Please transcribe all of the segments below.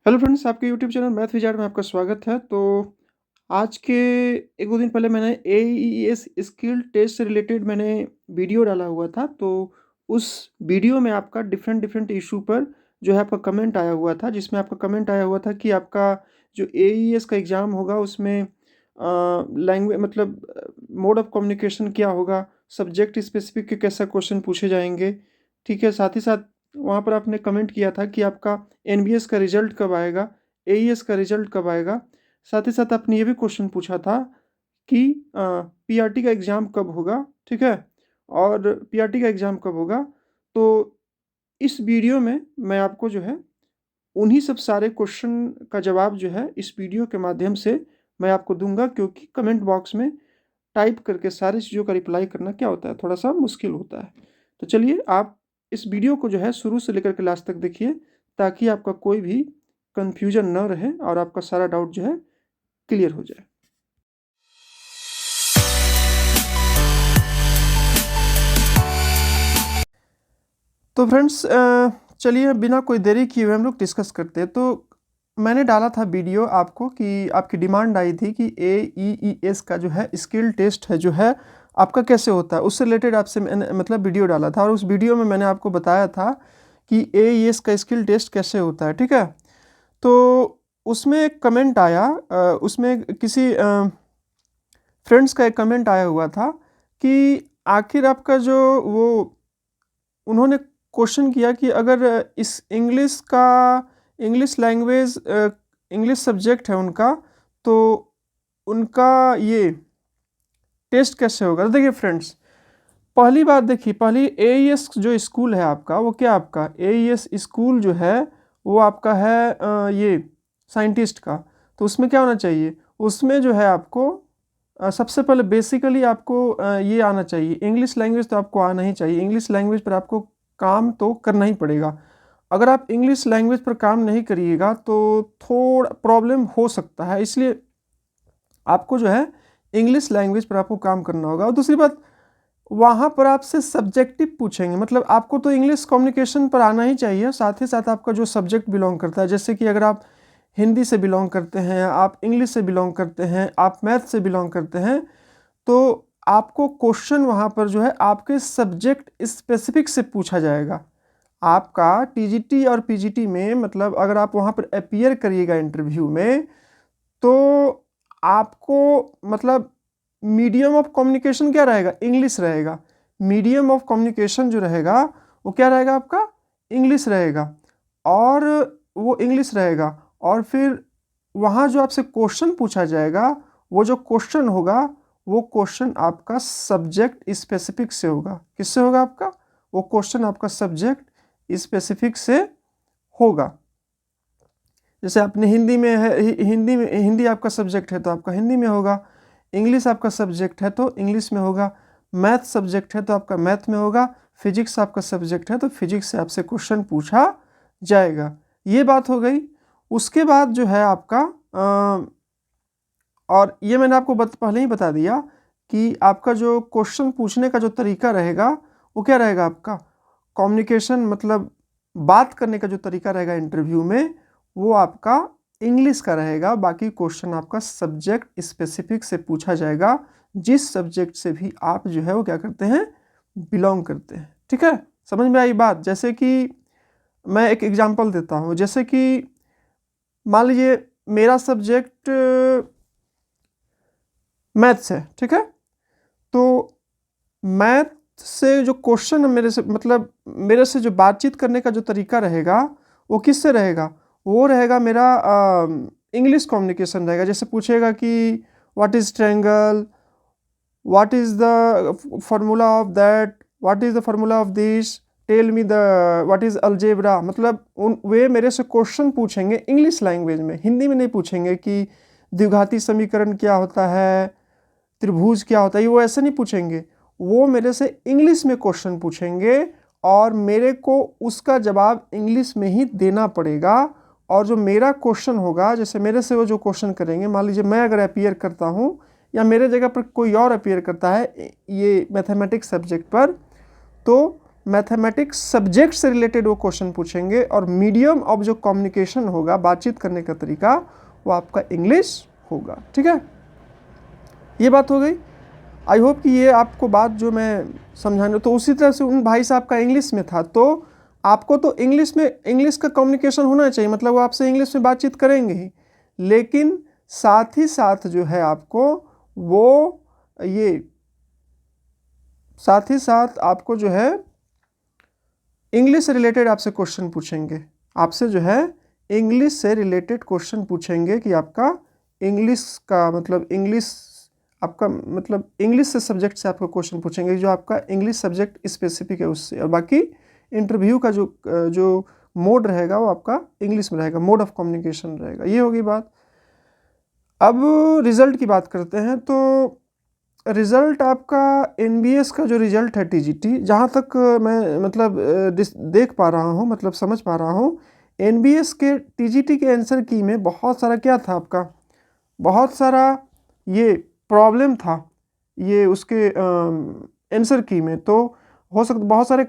Hello friends, आपके YouTube channel math wizard में आपका स्वागत है। तो आज के 1-2 दिन पहले मैंने एईएस स्किल टेस्ट से रिलेटेड मैंने वीडियो डाला हुआ था। तो उस वीडियो में आपका डिफरेंट डिफरेंट इशू पर जो है आपका कमेंट आया हुआ था, जिसमें आपका कमेंट आया हुआ था कि आपका जो एईएस का एग्ज़ाम होगा उसमें लैंग्वेज मतलब मोड ऑफ कम्युनिकेशन क्या होगा, सब्जेक्ट स्पेसिफिक के कैसा क्वेश्चन पूछे जाएँगे, ठीक है? साथ ही साथ वहाँ पर आपने कमेंट किया था कि आपका एनबीएस का रिज़ल्ट कब आएगा, एईएस का रिज़ल्ट कब आएगा? साथ ही साथ आपने ये भी क्वेश्चन पूछा था कि पीआरटी का एग्ज़ाम कब होगा, ठीक है? और पीआरटी का एग्ज़ाम कब होगा? तो इस वीडियो में मैं आपको जो है उन्हीं सब सारे क्वेश्चन का जवाब जो है इस वीडियो के माध्यम से मैं आपको दूँगा, क्योंकि कमेंट बॉक्स में टाइप करके सारी चीज़ों का रिप्लाई करना क्या होता है, थोड़ा-सा मुश्किल होता है। तो चलिए आप इस वीडियो को जो है शुरू से लेकर के लास्ट तक देखिए, ताकि आपका कोई भी कन्फ्यूज़न ना रहे और आपका सारा डाउट जो है क्लियर हो जाए। तो फ्रेंड्स चलिए बिना कोई देरी किए हुए हम लोग डिस्कस करते हैं। तो मैंने डाला था वीडियो आपको कि आपकी डिमांड आई थी कि एईईएस का जो है स्किल टेस्ट है जो है आपका कैसे होता है, उससे रिलेटेड आपसे मैंने मतलब वीडियो डाला था और उस वीडियो में मैंने आपको बताया था कि एईएस का स्किल टेस्ट कैसे होता है, ठीक है? तो उसमें एक कमेंट आया, उसमें किसी फ्रेंड्स का एक कमेंट आया हुआ था कि आखिर आपका जो वो उन्होंने क्वेश्चन किया कि अगर इस इंग्लिश लैंग्वेज इंग्लिश सब्जेक्ट है उनका, तो उनका ये टेस्ट कैसे होगा? तो देखिए फ्रेंड्स, पहली बात देखिए, पहली एईएस जो स्कूल है आपका, वो क्या आपका एईएस स्कूल जो है वो आपका है ये साइंटिस्ट का। तो उसमें क्या होना चाहिए, उसमें जो है आपको सबसे पहले बेसिकली आपको ये आना चाहिए, इंग्लिश लैंग्वेज तो आपको आना ही चाहिए। इंग्लिश लैंग्वेज पर आपको काम तो करना ही पड़ेगा। अगर आप इंग्लिश लैंग्वेज पर काम नहीं करिएगा तो थोड़ा प्रॉब्लम हो सकता है, इसलिए आपको जो है इंग्लिश लैंग्वेज पर आपको काम करना होगा। और दूसरी बात, वहाँ पर आपसे सब्जेक्टिव पूछेंगे, मतलब आपको तो इंग्लिश कम्युनिकेशन पर आना ही चाहिए, साथ ही साथ आपका जो सब्जेक्ट बिलोंग करता है, जैसे कि अगर आप हिंदी से बिलोंग करते हैं, आप इंग्लिश से बिलोंग करते हैं, आप मैथ से बिलोंग करते हैं, तो आपको क्वेश्चन वहाँ पर जो है आपके सब्जेक्ट स्पेसिफिक से पूछा जाएगा। आपका टीजीटी और पीजीटी में मतलब अगर आप वहाँ पर अपीयर करिएगा इंटरव्यू में, तो आपको मतलब मीडियम ऑफ कम्युनिकेशन क्या रहेगा, इंग्लिश रहेगा। मीडियम ऑफ कम्युनिकेशन जो रहेगा वो क्या रहेगा आपका, इंग्लिश रहेगा। और वो इंग्लिश रहेगा और फिर वहाँ जो आपसे क्वेश्चन पूछा जाएगा, वो जो क्वेश्चन होगा वो क्वेश्चन आपका सब्जेक्ट स्पेसिफिक से होगा। किससे होगा आपका, वो क्वेश्चन आपका सब्जेक्ट स्पेसिफिक से होगा। जैसे आपने हिंदी में है, हिंदी आपका सब्जेक्ट है तो आपका हिंदी में होगा, इंग्लिश आपका सब्जेक्ट है तो इंग्लिश में होगा, मैथ सब्जेक्ट है तो आपका मैथ में होगा, फिजिक्स आपका सब्जेक्ट है तो फिजिक्स से आपसे क्वेश्चन पूछा जाएगा। ये बात हो गई। उसके बाद जो है आपका और ये मैंने आपको पहले ही बता दिया कि आपका जो क्वेश्चन पूछने का जो तरीका रहेगा वो क्या रहेगा, आपका कम्युनिकेशन मतलब बात करने का जो तरीका रहेगा इंटरव्यू में, वो आपका इंग्लिश का रहेगा। बाकी क्वेश्चन आपका सब्जेक्ट स्पेसिफिक से पूछा जाएगा, जिस सब्जेक्ट से भी आप जो है वो क्या करते हैं, बिलोंग करते हैं। ठीक है, समझ में आई बात? जैसे कि मैं एक एग्जांपल देता हूँ, जैसे कि मान लीजिए मेरा सब्जेक्ट मैथ्स है, ठीक है? तो मैथ से जो क्वेश्चन मेरे से मतलब मेरे से जो बातचीत करने का जो तरीका रहेगा वो किससे रहेगा, वो रहेगा मेरा इंग्लिश कम्युनिकेशन रहेगा। जैसे पूछेगा कि what is triangle, what is the formula of that, what is the formula of this, tell me the what is algebra. मतलब उन वे मेरे से क्वेश्चन पूछेंगे इंग्लिश लैंग्वेज में, हिंदी में नहीं पूछेंगे कि द्विघाती समीकरण क्या होता है, त्रिभुज क्या होता है, वो ऐसे नहीं पूछेंगे। वो मेरे से इंग्लिश में क्वेश्चन पूछेंगे और मेरे को उसका जवाब इंग्लिश में ही देना पड़ेगा। और जो मेरा क्वेश्चन होगा, जैसे मेरे से वो जो क्वेश्चन करेंगे, मान लीजिए मैं अगर अपीयर करता हूँ या मेरे जगह पर कोई और अपीयर करता है ये मैथमेटिक्स सब्जेक्ट पर, तो मैथमेटिक्स सब्जेक्ट से रिलेटेड वो क्वेश्चन पूछेंगे, और मीडियम ऑफ जो कम्युनिकेशन होगा, बातचीत करने का तरीका, वो आपका इंग्लिश होगा। ठीक है, ये बात हो गई। आई होप कि ये आपको बात जो मैं समझाने, तो उसी तरह से उन भाई साहब का इंग्लिश में था, तो आपको तो इंग्लिश में इंग्लिश का कम्युनिकेशन होना चाहिए, मतलब वो आपसे इंग्लिश में बातचीत करेंगे ही, लेकिन साथ ही साथ जो है आपको वो ये साथ ही साथ आपको जो है इंग्लिश से रिलेटेड आपसे क्वेश्चन पूछेंगे, आपसे जो है इंग्लिश से रिलेटेड क्वेश्चन पूछेंगे कि आपका इंग्लिश का मतलब इंग्लिश आपका मतलब इंग्लिश से सब्जेक्ट से आपको क्वेश्चन पूछेंगे, जो आपका इंग्लिश सब्जेक्ट स्पेसिफिक है उससे, और बाकी इंटरव्यू का जो मोड रहेगा वो आपका इंग्लिश में रहेगा, मोड ऑफ कम्युनिकेशन रहेगा। ये होगी बात। अब रिज़ल्ट की बात करते हैं, तो रिज़ल्ट आपका एनबीएस का जो रिज़ल्ट है टीजीटी, जहाँ तक मैं मतलब देख पा रहा हूँ, मतलब समझ पा रहा हूँ, एनबीएस के टीजीटी के आंसर की में बहुत सारा क्या था आपका, बहुत सारा ये प्रॉब्लम था ये उसके आंसर की में। तो हो सकता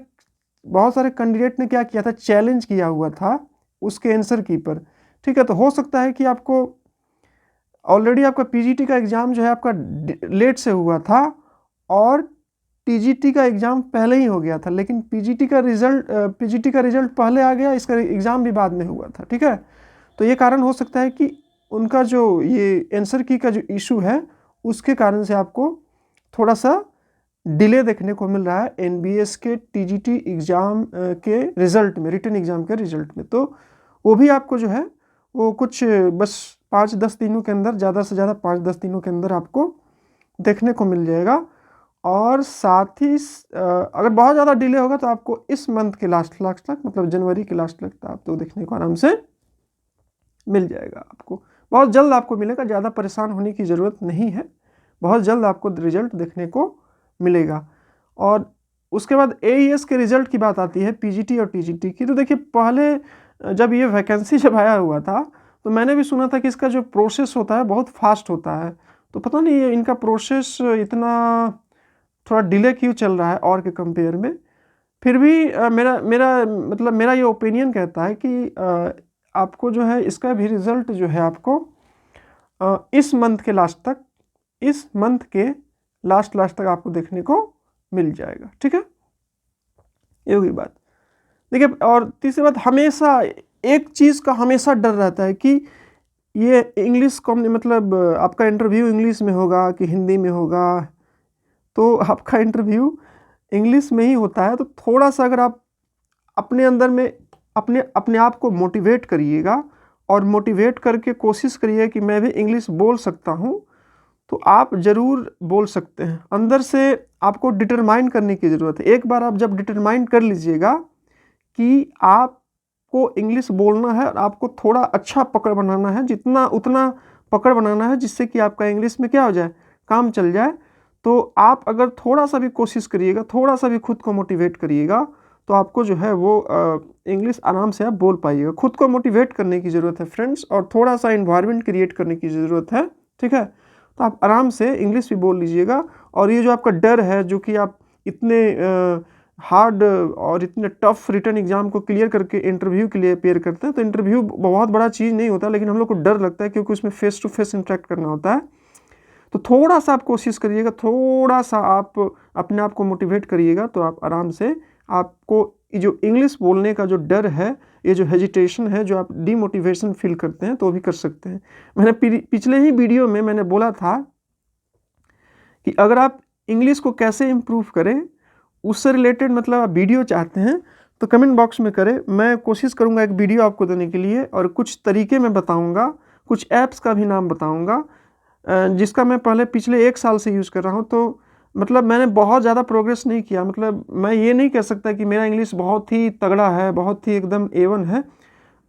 बहुत सारे कैंडिडेट ने क्या किया था, चैलेंज किया हुआ था उसके आंसर की पर। ठीक है, तो हो सकता है कि आपको ऑलरेडी आपका पीजीटी का एग्ज़ाम जो है आपका लेट से हुआ था, और टीजीटी का एग्ज़ाम पहले ही हो गया था, लेकिन पीजीटी का रिज़ल्ट पहले आ गया, इसका एग्ज़ाम भी बाद में हुआ था। ठीक है, तो ये कारण हो सकता है कि उनका जो ये आंसर की का जो इशू है, उसके कारण से आपको थोड़ा सा डिले देखने को मिल रहा है एनबीएस के टीजीटी एग्ज़ाम के रिज़ल्ट में, रिटन एग्ज़ाम के रिज़ल्ट में। तो वो भी आपको जो है वो कुछ बस 5-10 दिनों के अंदर, ज़्यादा से ज़्यादा 5-10 दिनों के अंदर आपको देखने को मिल जाएगा। और साथ ही अगर बहुत ज़्यादा डिले होगा तो आपको इस मंथ के लास्ट तक मतलब जनवरी के लास्ट तक आपको देखने को आराम से मिल जाएगा। आपको बहुत जल्द आपको मिलेगा, ज़्यादा परेशान होने की ज़रूरत नहीं है, बहुत जल्द आपको रिजल्ट देखने को मिलेगा। और उसके बाद एईएस के रिज़ल्ट की बात आती है, पीजीटी और टीजीटी की। तो देखिए, पहले जब ये वैकेंसी जब आया हुआ था तो मैंने भी सुना था कि इसका जो प्रोसेस होता है बहुत फास्ट होता है, तो पता नहीं ये इनका प्रोसेस इतना थोड़ा डिले क्यों चल रहा है और के कंपेयर में। फिर भी मेरा ये ओपिनियन कहता है कि आपको जो है इसका भी रिज़ल्ट जो है आपको इस मंथ के लास्ट तक आपको देखने को मिल जाएगा। ठीक है, ये होगी बात। देखिए, और तीसरी बात, हमेशा एक चीज़ का हमेशा डर रहता है कि ये इंग्लिश मतलब आपका इंटरव्यू इंग्लिश में होगा कि हिंदी में होगा। तो आपका इंटरव्यू इंग्लिश में ही होता है, तो थोड़ा सा अगर आप अपने अंदर में अपने आप को मोटिवेट करिएगा, और मोटिवेट करके कोशिश करिए कि मैं भी इंग्लिश बोल सकता हूँ, तो आप ज़रूर बोल सकते हैं। अंदर से आपको डिटरमाइन करने की ज़रूरत है। एक बार आप जब डिटरमाइन कर लीजिएगा कि आपको इंग्लिश बोलना है और आपको थोड़ा अच्छा पकड़ बनाना है, उतना पकड़ बनाना है जिससे कि आपका इंग्लिश में क्या हो जाए, काम चल जाए, तो आप अगर थोड़ा सा भी कोशिश करिएगा, थोड़ा सा भी खुद को मोटिवेट करिएगा, तो आपको जो है वो इंग्लिश आराम से आप बोल पाइएगा। खुद को मोटिवेट करने की ज़रूरत है फ्रेंड्स, और थोड़ा सा इन्वायरमेंट क्रिएट करने की ज़रूरत है। ठीक है, तो आप आराम से इंग्लिश भी बोल लीजिएगा। और ये जो आपका डर है, जो कि आप इतने हार्ड और इतने टफ रिटन एग्ज़ाम को क्लियर करके इंटरव्यू के लिए अपेयर करते हैं, तो इंटरव्यू बहुत बड़ा चीज़ नहीं होता, लेकिन हम लोग को डर लगता है क्योंकि उसमें फेस टू फेस इंटरेक्ट करना होता है। तो थोड़ा सा आप कोशिश करिएगा, थोड़ा सा आप अपने आप को मोटिवेट करिएगा, तो आप आराम से, आपको जो इंग्लिश बोलने का जो डर है, ये जो हेजिटेशन है, जो आप डीमोटिवेशन फील करते हैं, तो वो भी कर सकते हैं। मैंने पिछले ही वीडियो में मैंने बोला था कि अगर आप इंग्लिश को कैसे इम्प्रूव करें, उससे रिलेटेड मतलब आप वीडियो चाहते हैं तो कमेंट बॉक्स में करें, मैं कोशिश करूंगा एक वीडियो आपको देने के लिए, और कुछ तरीके मैं बताऊंगा, कुछ ऐप्स का भी नाम बताऊंगा जिसका मैं पिछले 1 साल से यूज़ कर रहा हूं। तो मतलब मैंने बहुत ज़्यादा प्रोग्रेस नहीं किया, मतलब मैं ये नहीं कह सकता कि मेरा इंग्लिश बहुत ही तगड़ा है, बहुत ही एकदम A1 है,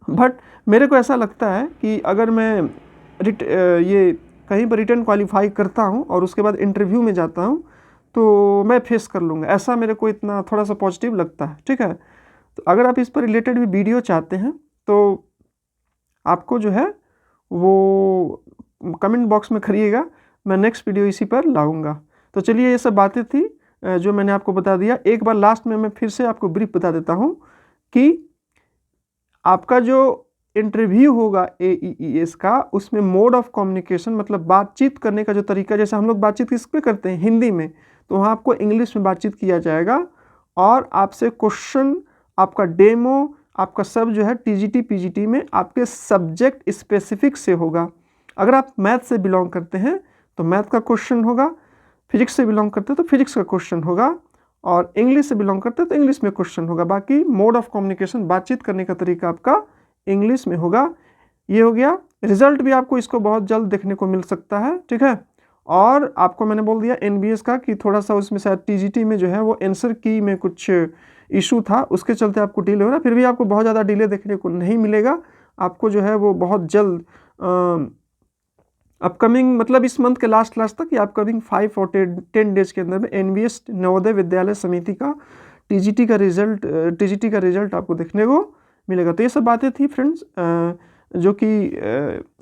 बट मेरे को ऐसा लगता है कि अगर मैं ये कहीं पर रिटन क्वालिफाई करता हूं और उसके बाद इंटरव्यू में जाता हूं, तो मैं फेस कर लूँगा, ऐसा मेरे को इतना थोड़ा सा पॉजिटिव लगता है। ठीक है, तो अगर आप इस पर रिलेटेड भी वीडियो चाहते हैं तो आपको जो है वो कमेंट बॉक्स में करिएगा, मैं नेक्स्ट वीडियो इसी पर लाऊंगा। तो चलिए, ये सब बातें थी जो मैंने आपको बता दिया। एक बार लास्ट में मैं फिर से आपको ब्रीफ बता देता हूँ कि आपका जो इंटरव्यू होगा AEES का, उसमें मोड ऑफ कम्युनिकेशन मतलब बातचीत करने का जो तरीका, जैसे हम लोग बातचीत किस पे करते हैं, हिंदी में, तो वहाँ आपको इंग्लिश में बातचीत किया जाएगा और आपसे क्वेश्चन, आपका डेमो, आपका सब जो है TGT PGT में आपके सब्जेक्ट स्पेसिफिक से होगा। अगर आप मैथ से बिलोंग करते हैं तो मैथ का क्वेश्चन होगा, फिजिक्स से बिलोंग करते हैं तो फिजिक्स का क्वेश्चन होगा, और इंग्लिश से बिलोंग करते हैं तो इंग्लिश में क्वेश्चन होगा। बाकी मोड ऑफ कम्युनिकेशन, बातचीत करने का तरीका आपका इंग्लिश में होगा। ये हो गया। रिजल्ट भी आपको इसको बहुत जल्द देखने को मिल सकता है, ठीक है। और आपको मैंने बोल दिया NBS का कि थोड़ा सा उसमें शायद TGT में जो है वो आंसर की में कुछ इशू था, उसके चलते आपको डिले हो रहा है। फिर भी आपको बहुत ज़्यादा डिले देखने को नहीं मिलेगा, आपको जो है वो बहुत जल्द अपकमिंग मतलब इस मंथ के लास्ट तक या अपकमिंग 5 और 10 डेज के अंदर में NBS नवोदय विद्यालय समिति का TGT का रिजल्ट आपको देखने को मिलेगा। तो ये सब बातें थी फ्रेंड्स, जो कि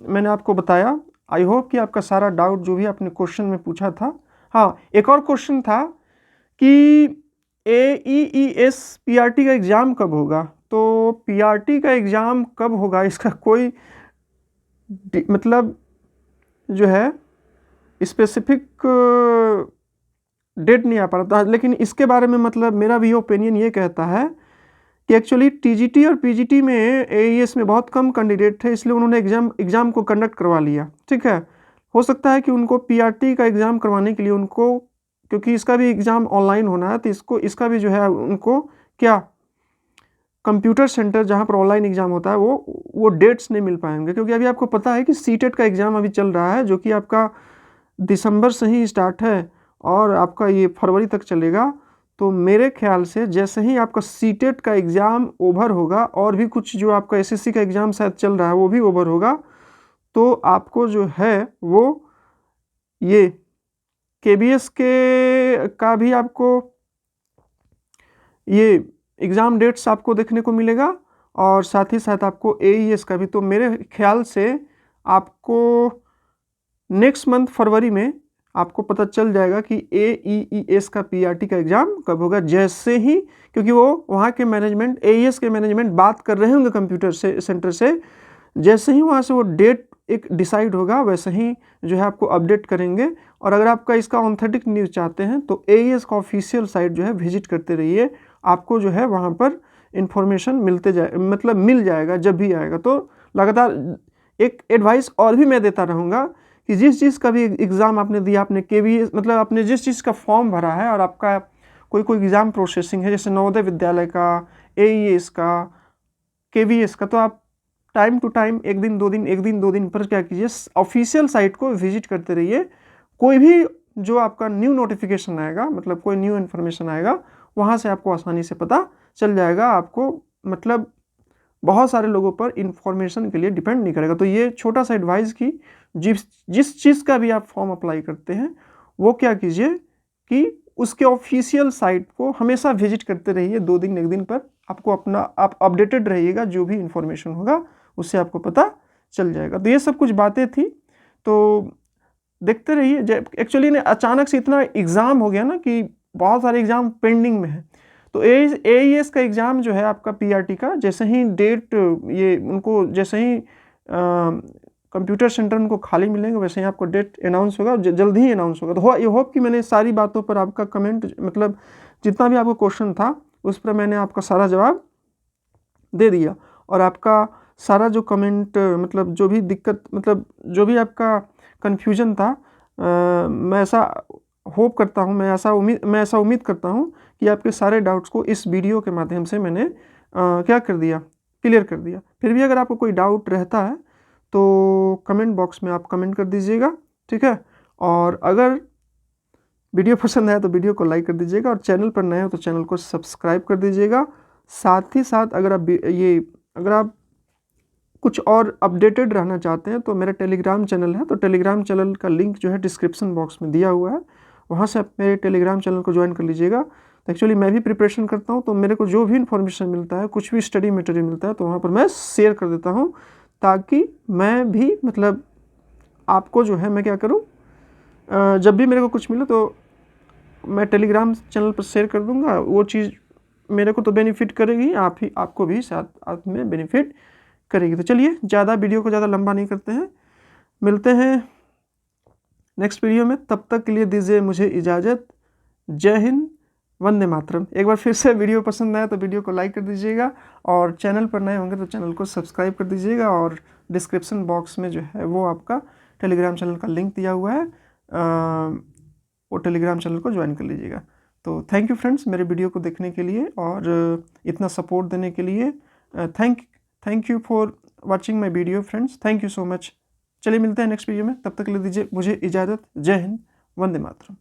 मैंने आपको बताया। आई होप कि आपका सारा डाउट जो भी आपने क्वेश्चन में पूछा था। हाँ, एक और क्वेश्चन था कि AEES PRT का एग्ज़ाम कब होगा। तो PRT का एग्ज़ाम कब होगा इसका कोई मतलब जो है स्पेसिफिक डेट नहीं आ पा रहा था, लेकिन इसके बारे में मतलब मेरा भी ओपिनियन ये कहता है कि एक्चुअली TGT और PGT में AES में बहुत कम कैंडिडेट थे, इसलिए उन्होंने एग्ज़ाम को कंडक्ट करवा लिया, ठीक है। हो सकता है कि उनको PRT का एग्ज़ाम करवाने के लिए उनको, क्योंकि इसका भी एग्ज़ाम ऑनलाइन होना है, तो इसका भी जो है उनको क्या कंप्यूटर सेंटर जहाँ पर ऑनलाइन एग्ज़ाम होता है वो डेट्स नहीं मिल पाएंगे, क्योंकि अभी आपको पता है कि CTET का एग्ज़ाम अभी चल रहा है, जो कि आपका दिसंबर से ही स्टार्ट है और आपका ये फरवरी तक चलेगा। तो मेरे ख्याल से जैसे ही आपका CTET का एग्ज़ाम ओवर होगा और भी कुछ जो आपका SSC का एग्ज़ाम शायद चल रहा है वो भी ओवर होगा, तो आपको जो है वो ये KBS का भी आपको ये एग्ज़ाम डेट्स आपको देखने को मिलेगा और साथ ही साथ आपको AES का भी। तो मेरे ख्याल से आपको नेक्स्ट मंथ फरवरी में आपको पता चल जाएगा कि AEES का PRT का एग्ज़ाम कब होगा, जैसे ही, क्योंकि वो वहाँ के मैनेजमेंट, AES के मैनेजमेंट बात कर रहे होंगे कंप्यूटर सेंटर से, जैसे ही वहाँ से वो डेट एक डिसाइड होगा वैसे ही जो है आपको अपडेट करेंगे। और अगर आपका इसका ऑथेंटिक न्यूज़ चाहते हैं तो AES का ऑफिशियल साइट जो है विजिट करते रहिए, आपको जो है वहाँ पर इंफॉर्मेशन मतलब मिल जाएगा जब भी आएगा। तो लगातार एक एडवाइस और भी मैं देता रहूँगा कि जिस चीज़ का भी एग्ज़ाम आपने दिया, आपने KBS मतलब आपने जिस चीज़ का फॉर्म भरा है और आपका कोई एग्ज़ाम प्रोसेसिंग है, जैसे नवोदय विद्यालय का, AES का, KBS का, तो आप टाइम टू टाइम एक दिन दो दिन पर क्या कीजिए, ऑफिशियल साइट को विजिट करते रहिए। कोई भी जो आपका न्यू नोटिफिकेशन आएगा, मतलब कोई न्यू इन्फॉर्मेशन आएगा, वहाँ से आपको आसानी से पता चल जाएगा। आपको मतलब बहुत सारे लोगों पर इंफॉर्मेशन के लिए डिपेंड नहीं करेगा। तो ये छोटा सा एडवाइस कि जिस चीज़ का भी आप फॉर्म अप्लाई करते हैं वो क्या कीजिए कि उसके ऑफिशियल साइट को हमेशा विजिट करते रहिए, 2 दिन 1 दिन पर आपको आप अपडेटेड रहिएगा, जो भी इंफॉर्मेशन होगा उससे आपको पता चल जाएगा। तो ये सब कुछ बातें थी, तो देखते रहिए। एक्चुअली ने अचानक से इतना एग्ज़ाम हो गया ना कि बहुत सारे एग्ज़ाम पेंडिंग में है। तो AES का एग्ज़ाम जो है आपका PRT का, जैसे ही डेट ये उनको जैसे ही कंप्यूटर सेंटर उनको खाली मिलेंगे वैसे ही आपको डेट अनाउंस होगा, जल्द ही अनाउंस होगा। तो ये होप कि मैंने सारी बातों पर आपका कमेंट मतलब जितना भी आपको क्वेश्चन था उस पर मैंने आपका सारा जवाब दे दिया, और आपका सारा जो कमेंट मतलब जो भी दिक्कत मतलब जो भी आपका कन्फ्यूजन था, मैं ऐसा होप करता हूँ, मैं ऐसा उम्मीद करता हूँ कि आपके सारे डाउट्स को इस वीडियो के माध्यम से मैंने क्या कर दिया, क्लियर कर दिया। फिर भी अगर आपको कोई डाउट रहता है तो कमेंट बॉक्स में आप कमेंट कर दीजिएगा, ठीक है। और अगर वीडियो पसंद आया तो वीडियो को लाइक कर दीजिएगा, और चैनल पर नए हो तो चैनल को सब्सक्राइब कर दीजिएगा। साथ ही साथ अगर आप कुछ और अपडेटेड रहना चाहते हैं तो मेरा टेलीग्राम चैनल है, तो टेलीग्राम चैनल का लिंक जो है डिस्क्रिप्शन बॉक्स में दिया हुआ है, वहाँ से आप मेरे टेलीग्राम चैनल को ज्वाइन कर लीजिएगा। तो एक्चुअली मैं भी प्रिपरेशन करता हूँ, तो मेरे को जो भी इन्फॉर्मेशन मिलता है, कुछ भी स्टडी मटेरियल मिलता है, तो वहाँ पर मैं शेयर कर देता हूँ, ताकि मैं भी मतलब आपको जो है मैं क्या करूँ, जब भी मेरे को कुछ मिले तो मैं टेलीग्राम चैनल पर शेयर कर दूंगा, वो चीज़ मेरे को तो बेनिफिट करेगी, आपको भी साथ में बेनिफिट करेगी। तो चलिए वीडियो को ज़्यादा लंबा नहीं करते हैं, मिलते हैं नेक्स्ट वीडियो में। तब तक के लिए दीजिए मुझे इजाज़त। जय हिंद, वंदे मातरम। एक बार फिर से वीडियो पसंद आया तो वीडियो को लाइक कर दीजिएगा, और चैनल पर नए होंगे तो चैनल को सब्सक्राइब कर दीजिएगा, और डिस्क्रिप्शन बॉक्स में जो है वो आपका टेलीग्राम चैनल का लिंक दिया हुआ है, वो टेलीग्राम चैनल को ज्वाइन कर लीजिएगा। तो थैंक यू फ्रेंड्स, मेरे वीडियो को देखने के लिए और इतना सपोर्ट देने के लिए। Thank you for watching my video friends, thank you so much. चलिए मिलते हैं नेक्स्ट वीडियो में, तब तक ले दीजिए मुझे इजाज़त। जय हिंद, वंदे मातरम।